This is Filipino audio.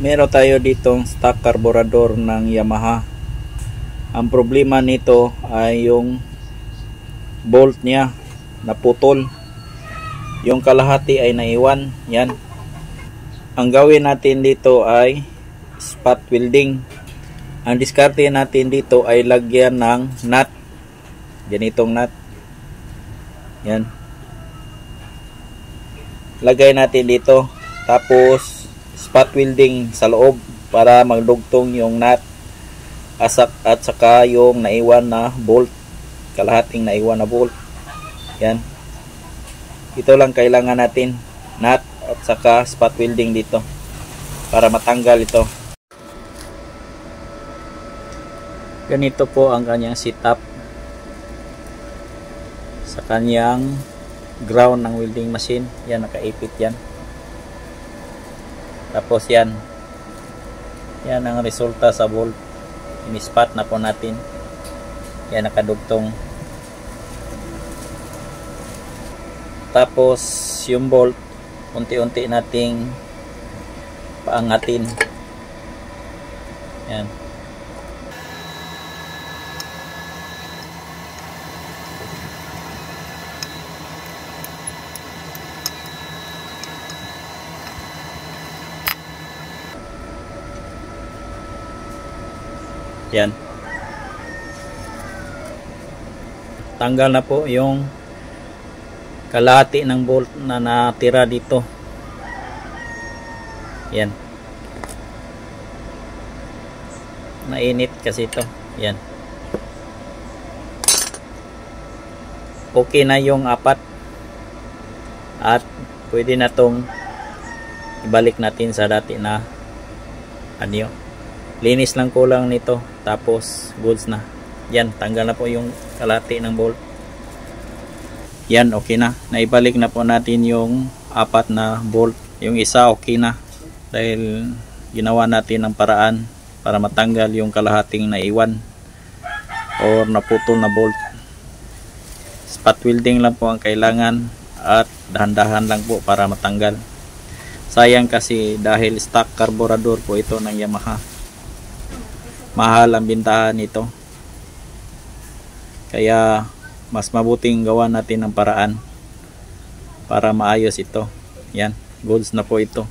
Meron tayo ditong stock carburetor ng Yamaha. Ang problema nito ay yung bolt niya naputol, yung kalahati ay naiwan. Yan, ang gawin natin dito ay spot welding. Ang diskarte natin dito ay lagyan ng nut, ganitong nut. Yan, lagay natin dito, tapos spot welding sa loob para magdugtong yung nut at saka yung naiwan na bolt, kalahating naiwan na bolt. Yan, ito lang kailangan natin, nut at saka spot welding dito para matanggal ito. Ganito po ang kanyang setup sa kanyang ground ng welding machine. Yan, nakaipit yan. Tapos yan ang resulta sa bolt. Ini-spot na po natin. Yan, nakadugtong. Tapos yung bolt, unti-unti nating paangatin. Yan. Yan. Tanggal na po yung kalahati ng bolt na natira dito. Yan. Mainit kasi ito. Yan. Okay na yung apat. At pwede na tong ibalik natin sa dati na anyo. Linis lang kulang nito, tapos goods na. Yan, tanggal na po yung kalahati ng bolt. Yan, okay na. Naibalik na po natin yung apat na bolt. Yung isa okay na dahil ginawa natin ng paraan para matanggal yung kalahating naiwan or naputol na bolt. Spot welding lang po ang kailangan at dahan-dahan lang po para matanggal. Sayang kasi dahil stock carburetor po ito ng Yamaha. Mahal ang bintahan nito. Kaya mas mabuting gawa natin ng paraan para maayos ito. Yan, goods na po ito.